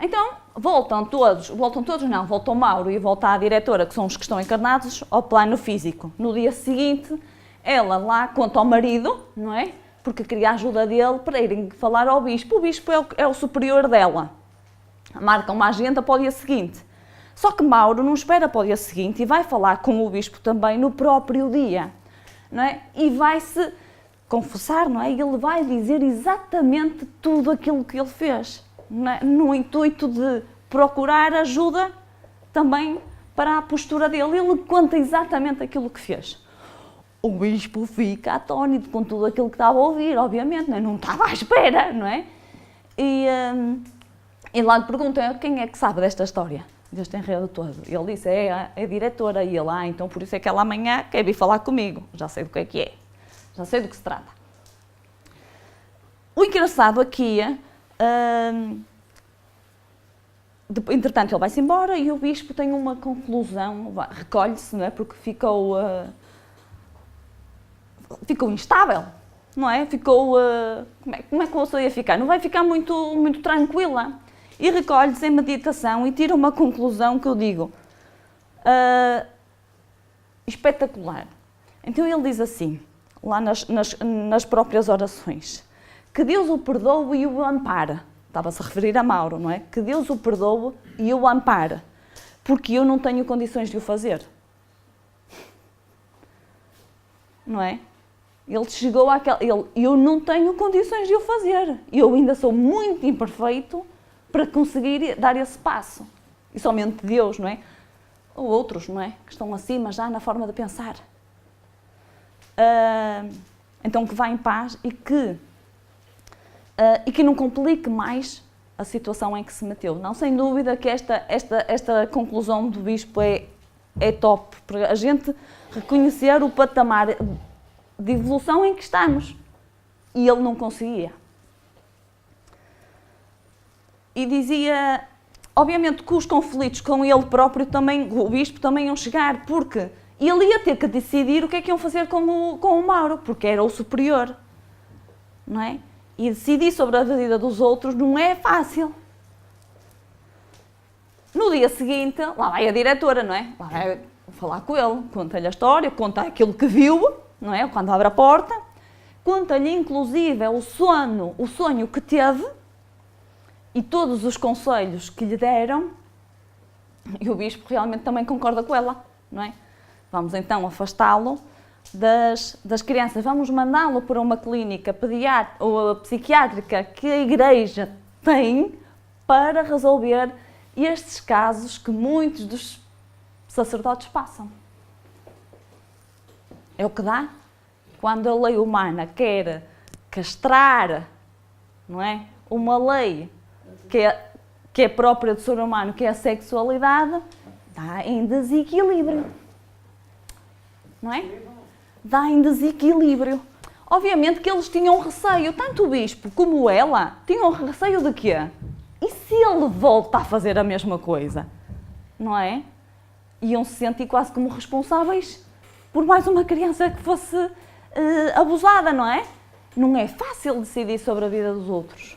então, volta o Mauro e volta a diretora, que são os que estão encarnados, ao plano físico. No dia seguinte, ela lá conta ao marido, não é? Porque queria a ajuda dele para irem falar ao bispo. O bispo é o superior dela. Marcam uma agenda para o dia seguinte. Só que Mauro não espera para o dia seguinte e vai falar com o bispo também no próprio dia, não é? E vai-se confessar, não é? E ele vai dizer exatamente tudo aquilo que ele fez, não é? No intuito de procurar ajuda também para a postura dele. Ele conta exatamente aquilo que fez. O bispo fica atónito com tudo aquilo que estava a ouvir, obviamente, não é? Não estava à espera, não é? E lá lhe perguntam, quem é que sabe desta história? Deste enredo todo. Ele disse, é a diretora. E ele, então por isso é que ela amanhã quer vir falar comigo. Já sei do que é. Já sei do que se trata. O engraçado aqui entretanto ele vai-se embora e o bispo tem uma conclusão, recolhe-se, não é? Porque ficou instável, não é? Como é que a pessoa ia ficar? Não vai ficar muito tranquila. E recolhe-se em meditação e tira uma conclusão que eu digo espetacular. Então ele diz assim, lá nas próprias orações, que Deus o perdoe e o ampare. Estava-se a referir a Mauro, não é? Que Deus o perdoe e o ampare, porque eu não tenho condições de o fazer. Não é? Ele chegou eu não tenho condições de o fazer. Eu ainda sou muito imperfeito para conseguir dar esse passo. E somente Deus, não é? Ou outros, não é? Que estão acima já na forma de pensar. Então que vá em paz e que não complique mais a situação em que se meteu. Não, sem dúvida que esta conclusão do bispo é top, para a gente reconhecer o patamar de evolução em que estamos. E ele não conseguia. E dizia, obviamente que os conflitos com ele próprio também, o bispo também iam chegar, porque ele ia ter que decidir o que é que iam fazer com o Mauro, porque era o superior, não é? E decidir sobre a vida dos outros não é fácil. No dia seguinte, lá vai a diretora, não é? Lá vai falar com ele, conta-lhe a história, conta aquilo que viu, não é? Quando abre a porta, conta-lhe inclusive o sonho que teve, e todos os conselhos que lhe deram, e o bispo realmente também concorda com ela, não é? Vamos então afastá-lo das crianças, vamos mandá-lo para uma clínica ou psiquiátrica que a Igreja tem para resolver estes casos que muitos dos sacerdotes passam. É o que dá quando a lei humana quer castrar, não é? Uma lei que é própria do ser humano, que é a sexualidade, dá em desequilíbrio. Não é? Dá em desequilíbrio. Obviamente que eles tinham receio, tanto o bispo como ela, tinham receio de quê? E se ele volta a fazer a mesma coisa? Não é? Iam se sentir quase como responsáveis por mais uma criança que fosse abusada, não é? Não é fácil decidir sobre a vida dos outros.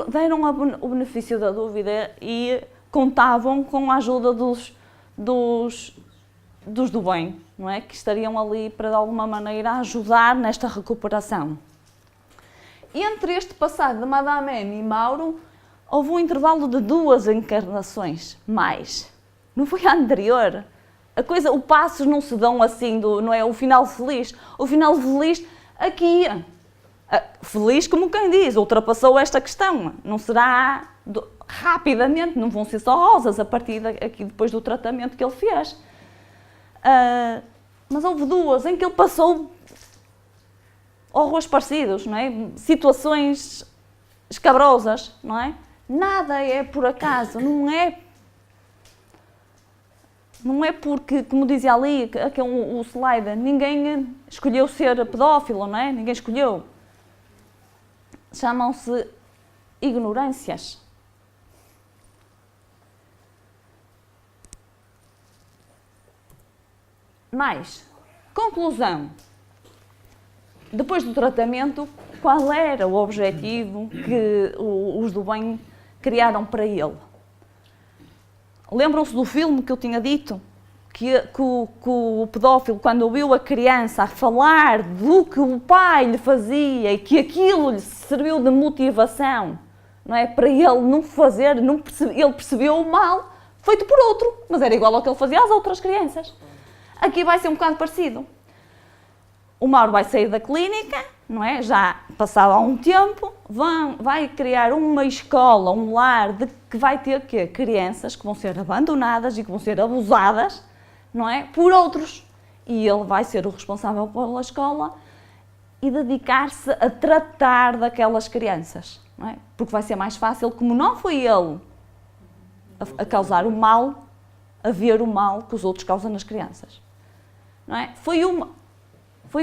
Deram o benefício da dúvida e contavam com a ajuda dos do bem, não é? Que estariam ali para, de alguma maneira, ajudar nesta recuperação. E entre este passado de Madame M e Mauro, houve um intervalo de 2 encarnações, mais. Não foi a anterior. O passos não se dão assim, não é o final feliz. O final feliz aqui, feliz como quem diz, ultrapassou esta questão. Não será rapidamente, não vão ser só rosas a partir daqui, depois do tratamento que ele fez. Mas houve 2 em que ele passou horrores parecidos, não é? Situações escabrosas, não é? Nada é por acaso, não é porque, como dizia ali, que é o slide, ninguém escolheu ser pedófilo, não é? Ninguém escolheu. Chamam-se ignorâncias. Mais, conclusão. Depois do tratamento, qual era o objetivo que os do bem criaram para ele? Lembram-se do filme que eu tinha dito? Que o pedófilo, quando ouviu a criança a falar do que o pai lhe fazia e que aquilo lhe serviu de motivação, não é? Para ele não fazer, ele percebeu o mal feito por outro, mas era igual ao que ele fazia às outras crianças. Aqui vai ser um bocado parecido. O Mauro vai sair da clínica, não é? Já passado há um tempo, vai criar uma escola, um lar que vai ter quê? Crianças que vão ser abandonadas e que vão ser abusadas, não é? Por outros. E ele vai ser o responsável pela escola e dedicar-se a tratar daquelas crianças, não é? Porque vai ser mais fácil, como não foi ele a causar o mal, a ver o mal que os outros causam nas crianças, não é? Foi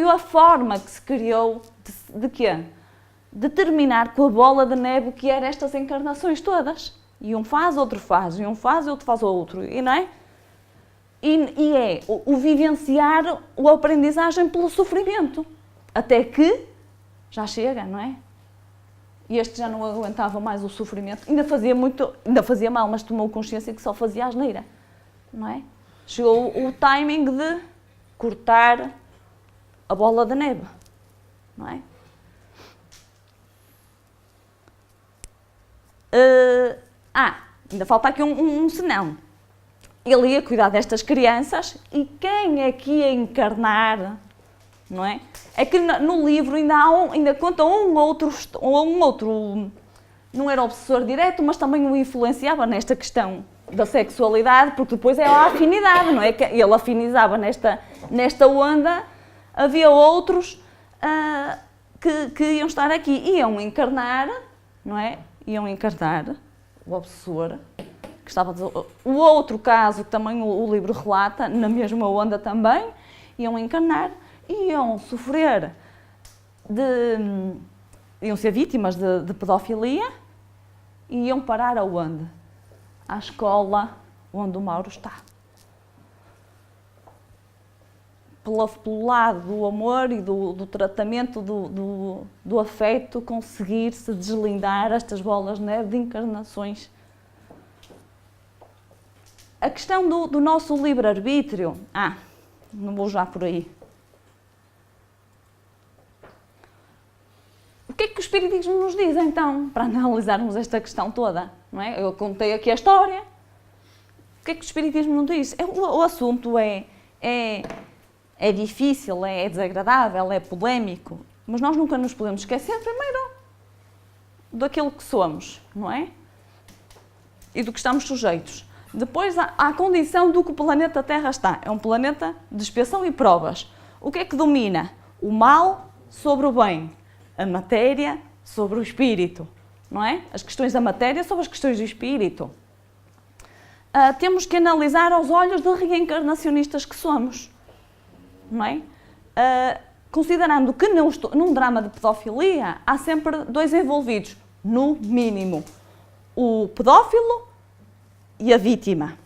a forma que se criou de quê? De terminar com a bola de neve que eram estas encarnações todas. E um faz, outro faz, e um faz, outro faz outro, e não é? E é o vivenciar a aprendizagem pelo sofrimento. Até que já chega, não é? E este já não aguentava mais o sofrimento. Ainda fazia mal, mas tomou consciência que só fazia asneira, não é? Chegou o timing de cortar a bola de neve, não é? Ainda falta aqui um senão. Ele ia cuidar destas crianças e quem é que ia encarnar, não é? É que no livro ainda conta um outro, não era obsessor direto, mas também o influenciava nesta questão da sexualidade, porque depois é a afinidade, não é? Que ele afinizava nesta onda. Havia outros que iam estar aqui, iam encarnar, não é? Iam encarnar o obsessor, que estava o outro caso que também o livro relata, na mesma onda também, iam encarnar, iam sofrer iam ser vítimas de pedofilia e iam parar aonde? À escola onde o Mauro está. Pelo lado do amor e do tratamento, do afeto, conseguir-se deslindar estas bolas de neve de encarnações. A questão do nosso livre-arbítrio, não vou já por aí. O que é que o Espiritismo nos diz, então, para analisarmos esta questão toda? Não é? Eu contei aqui a história. O que é que o Espiritismo nos diz? O assunto é difícil, é desagradável, é polémico, mas nós nunca nos podemos esquecer, primeiro, daquilo que somos, não é? E do que estamos sujeitos. Depois, à condição do que o planeta Terra está. É um planeta de expiação e provas. O que é que domina? O mal sobre o bem. A matéria sobre o espírito, não é? As questões da matéria sobre as questões do espírito. Temos que analisar aos olhos de reencarnacionistas que somos. Não é? Considerando que num drama de pedofilia há sempre 2 envolvidos, no mínimo, o pedófilo e a vítima.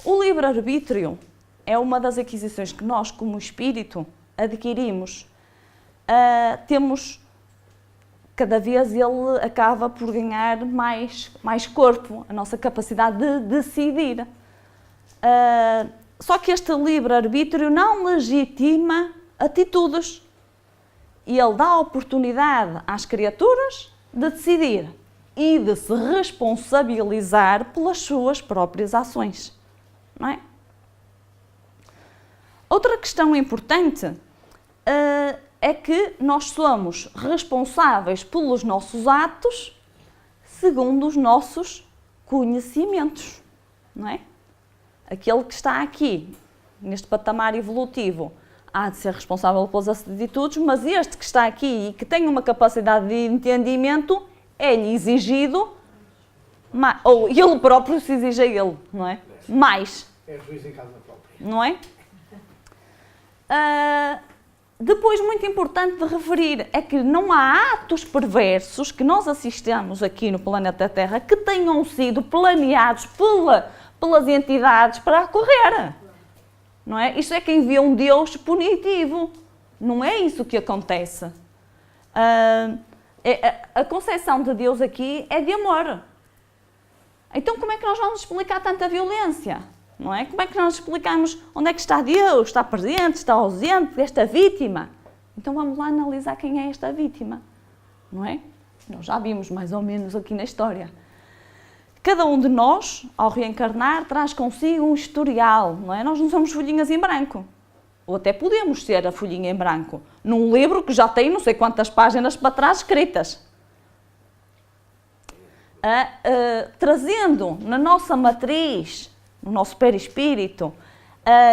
O livre-arbítrio é uma das aquisições que nós, como espírito, adquirimos. Cada vez ele acaba por ganhar mais corpo, a nossa capacidade de decidir. Só que este livre-arbítrio não legitima atitudes. E ele dá oportunidade às criaturas de decidir. e de se responsabilizar pelas suas próprias ações. Não é? Outra questão importante é que nós somos responsáveis pelos nossos atos segundo os nossos conhecimentos, não é? Aquele que está aqui, neste patamar evolutivo, há de ser responsável pelas atitudes, mas este que está aqui e que tem uma capacidade de entendimento, é-lhe exigido, ou ele próprio se exige a ele, não é? Mais. É juiz em casa própria. Não é? Depois, muito importante de referir, é que não há atos perversos que nós assistamos aqui no planeta Terra que tenham sido planeados pelas entidades para ocorrer. Não é? Isto é quem vê um Deus punitivo. Não é isso que acontece. A concepção de Deus aqui é de amor. Então, como é que nós vamos explicar tanta violência? Não é? Como é que nós explicamos onde é que está Deus? Está presente, está ausente, esta vítima? Então vamos lá analisar quem é esta vítima, não é? Nós já vimos mais ou menos aqui na história. Cada um de nós, ao reencarnar, traz consigo um historial, não é? Nós não somos folhinhas em branco. Ou até podemos ser a folhinha em branco, num livro que já tem não sei quantas páginas para trás escritas. Trazendo na nossa matriz, no nosso perispírito,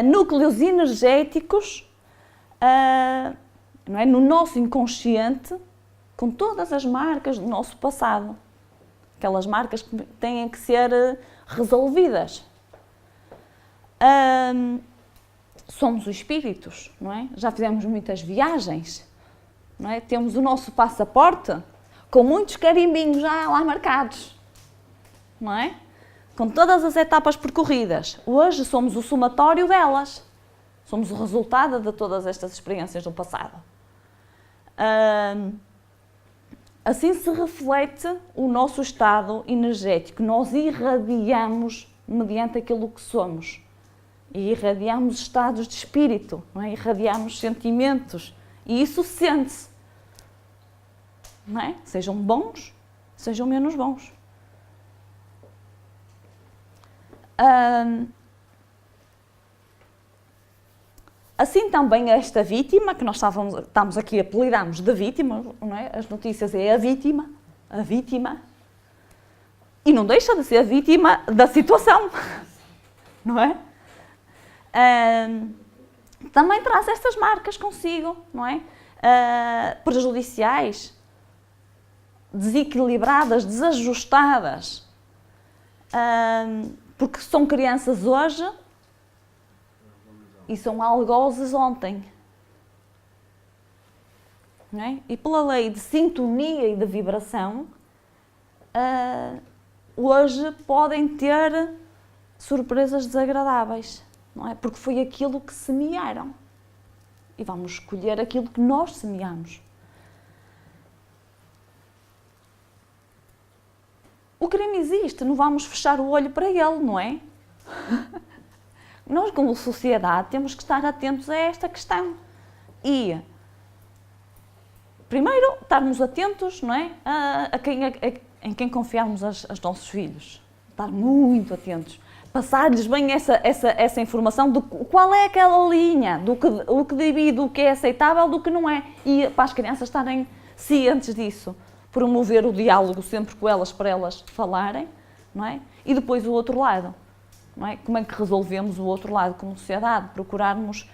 núcleos energéticos, não é? No nosso inconsciente, com todas as marcas do nosso passado. Aquelas marcas que têm que ser resolvidas. Somos os espíritos, não é? Já fizemos muitas viagens, não é? Temos o nosso passaporte com muitos carimbinhos já lá marcados, não é? Com todas as etapas percorridas. Hoje somos o somatório delas. Somos o resultado de todas estas experiências do passado. Assim se reflete o nosso estado energético. Nós irradiamos mediante aquilo que somos. E irradiamos estados de espírito, não é? Irradiamos sentimentos. E isso sente-se. Não é? Sejam bons, sejam menos bons. Assim também esta vítima, que nós estamos aqui a apelidarmos de vítima, não é? As notícias é a vítima, e não deixa de ser a vítima da situação, não é? Também traz estas marcas consigo, não é? Prejudiciais, desequilibradas, desajustadas, porque são crianças hoje e são algozes ontem. Não é? E pela lei de sintonia e de vibração, hoje podem ter surpresas desagradáveis, não é? Porque foi aquilo que semearam. E vamos escolher aquilo que nós semeamos. O crime existe, não vamos fechar o olho para ele, não é? Nós, como sociedade, temos que estar atentos a esta questão. E, primeiro, estarmos atentos, não é? Em quem confiarmos aos nossos filhos. Estar muito atentos. Passar-lhes bem essa informação de qual é aquela linha, o que divide, do que é aceitável, do que não é. E para as crianças estarem cientes disso. Promover o diálogo sempre com elas, para elas falarem, não é? E depois o outro lado, não é? Como é que resolvemos o outro lado como sociedade? Procurarmos...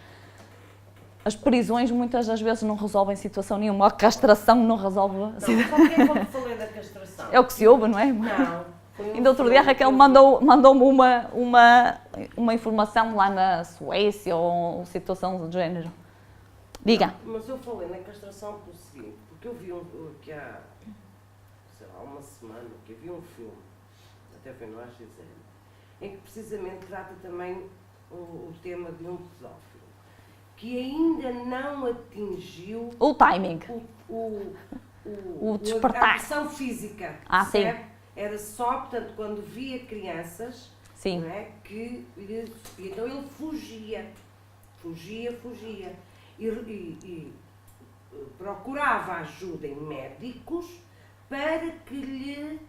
As prisões muitas das vezes não resolvem situação nenhuma, a castração não resolve... Não, só que é como falei da castração. É o que se ouve, não é? Não. Ainda outro dia a Raquel mandou-me uma informação lá na Suécia ou situação do género. Diga. Mas eu falei na castração pelo seguinte, porque eu vi que há, sei lá, uma semana, que eu vi um filme, até foi no AXN, em que precisamente trata também o tema de um pedófilo, que ainda não atingiu o timing. O despertar. A agressão física. Sim. Era só, portanto, quando via crianças, sim. Não é, então ele fugia. E procurava ajuda em médicos para que lhe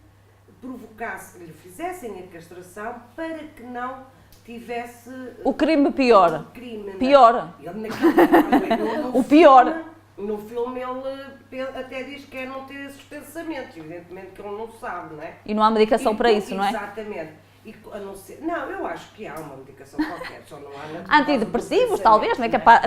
provocasse, que lhe fizessem a castração para que não tivesse O crime pior. o crime. Não é? Pior. Ele naquele, no O pior. filme- No filme ele até diz que é não ter esses pensamentos, evidentemente que ele não sabe, não é? E não há medicação E para com- isso, não é? Exatamente. E, a não, ser, não, eu acho que há uma medicação qualquer, só não há... Antidepressivos, talvez, não é? Que é para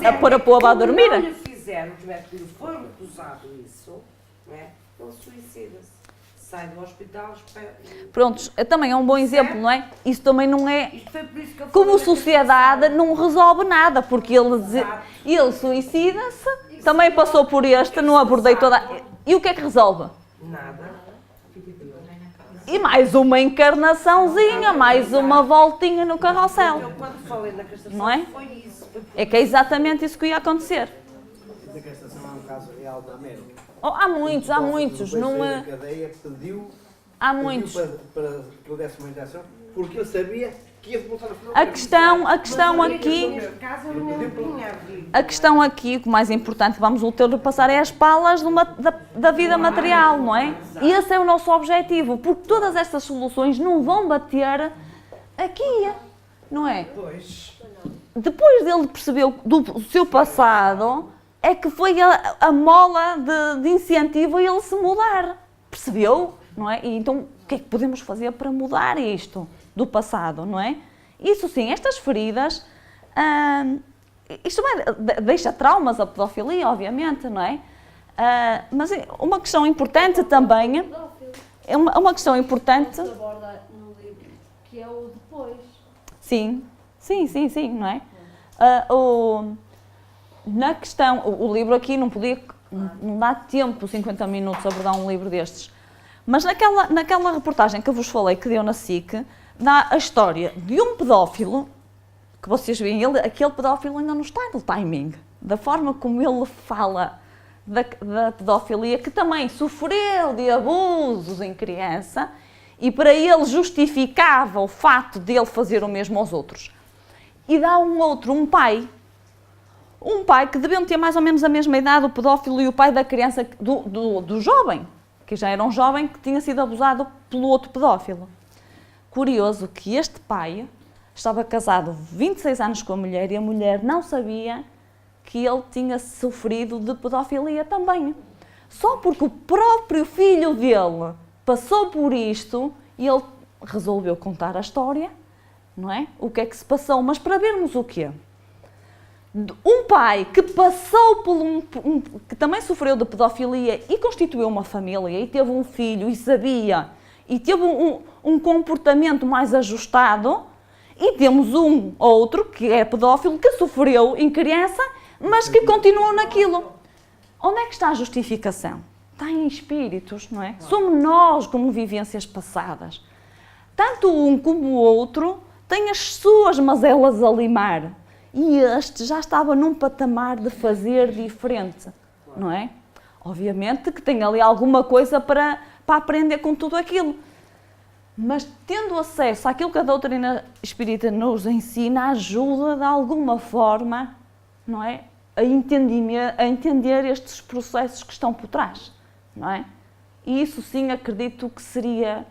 a pôr a povo a dormir. Se não lhe fizeram, os médicos lhe foram recusado isso, não é? Ele suicida-se. Sai do hospital, espera... Prontos, também é um bom exemplo, não é? Isso também não é... Isto foi por isso que ele Como falou na sociedade castração. não resolve nada, porque ele suicida-se, também passou por este, não abordei toda... E o que é que resolve? Nada. E mais uma encarnaçãozinha, mais uma voltinha no carrossel. Eu quando falei na castração Não é? foi isso. Foi por É que é exatamente isso que ia acontecer. Da castração é um caso real da América. Oh, há muitos, Depois não da é? cadeia pediu, Há pediu muitos. para que ele desse uma injeção, porque ele sabia que ia demonstrar no final. A questão aqui... Neste caso ele não tinha havido. A questão aqui, o mais importante que vamos ultrapassar é as palas da vida material, não é? E esse é o nosso objetivo, porque todas estas soluções não vão bater aqui, não é? Pois. Depois dele perceber do seu passado, é que foi a mola de incentivo a ele se mudar. Percebeu? Não é? E então, o que é que podemos fazer para mudar isto do passado, não é? Isso sim, estas feridas... isto deixa traumas a pedofilia, obviamente, não é? Mas uma questão importante também, é uma questão importante, Se aborda no livro, que é o depois. sim, não é? Na questão, o livro aqui não dá tempo, 50 minutos, a abordar um livro destes, mas naquela reportagem que eu vos falei, que deu na SIC, dá a história de um pedófilo, que vocês veem, aquele pedófilo ainda não está no timing, da forma como ele fala da pedofilia, que também sofreu de abusos em criança, e para ele justificava o facto de ele fazer o mesmo aos outros. E dá um pai que deviam ter mais ou menos a mesma idade, o pedófilo e o pai da criança, do jovem, que já era um jovem que tinha sido abusado pelo outro pedófilo. Curioso que este pai estava casado 26 anos com a mulher e a mulher não sabia que ele tinha sofrido de pedofilia também. Só porque o próprio filho dele passou por isto e ele resolveu contar a história, não é? O que é que se passou, mas para vermos o quê? Um pai que passou por que também sofreu de pedofilia e constituiu uma família e teve um filho e sabia, e teve um comportamento mais ajustado, e temos um outro que é pedófilo que sofreu em criança, mas que continuou naquilo. Onde é que está a justificação? Está em espíritos, não é? Somos nós como vivências passadas. Tanto um como o outro têm as suas mazelas a limar. E este já estava num patamar de fazer diferente, não é? Obviamente que tem ali alguma coisa para aprender com tudo aquilo. Mas tendo acesso àquilo que a doutrina espírita nos ensina, ajuda de alguma forma, não é? A entender estes processos que estão por trás, não é? E isso sim acredito que seria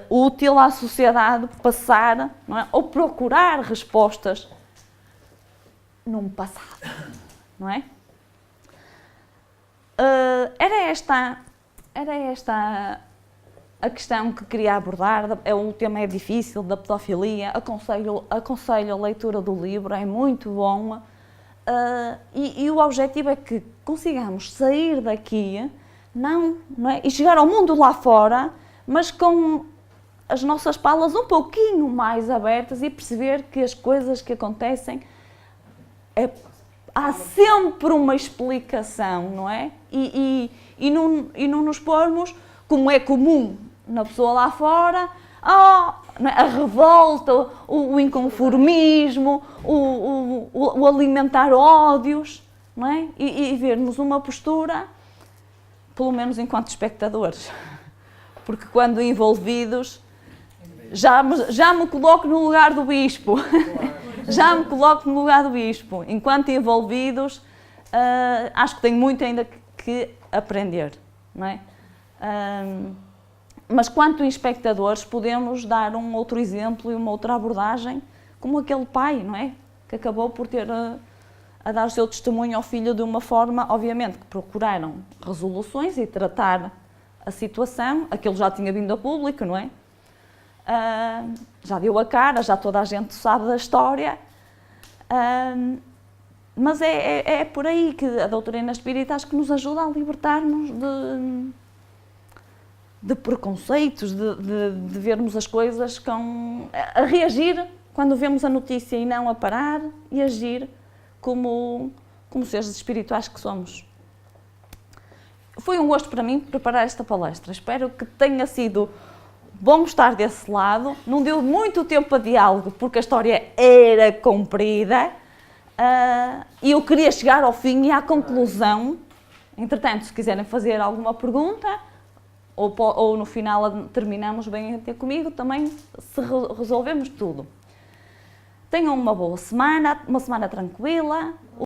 útil à sociedade passar, não é? Ou procurar respostas num passado, não é? Era esta a questão que queria abordar. O tema é difícil, da pedofilia. Aconselho a leitura do livro, é muito bom. E o objetivo é que consigamos sair daqui, não é? E chegar ao mundo lá fora, mas com as nossas palas um pouquinho mais abertas e perceber que as coisas que acontecem há sempre uma explicação, não é? E não nos pormos, como é comum na pessoa lá fora, a revolta, o inconformismo, o alimentar ódios, não é? E vermos uma postura, pelo menos enquanto espectadores, porque quando envolvidos, já me coloco no lugar do bispo. Já me coloco no lugar do bispo. Enquanto envolvidos, acho que tenho muito ainda que aprender, não é? Mas quanto espectadores podemos dar um outro exemplo e uma outra abordagem, como aquele pai, não é? Que acabou por ter a dar o seu testemunho ao filho de uma forma, obviamente, que procuraram resoluções e tratar a situação. Aquilo já tinha vindo a público, não é? Já deu a cara, já toda a gente sabe da história. Mas é por aí que a doutrina espírita acho que nos ajuda a libertar-nos de preconceitos, de vermos as coisas a reagir quando vemos a notícia e não a parar e agir como seres espirituais que somos. Foi um gosto para mim preparar esta palestra. Espero que tenha sido bom estar desse lado. Não deu muito tempo a diálogo porque a história era comprida e eu queria chegar ao fim e à conclusão. Entretanto, se quiserem fazer alguma pergunta, ou no final terminamos bem a ter comigo, também se resolvemos tudo. Tenham uma boa semana, uma semana tranquila.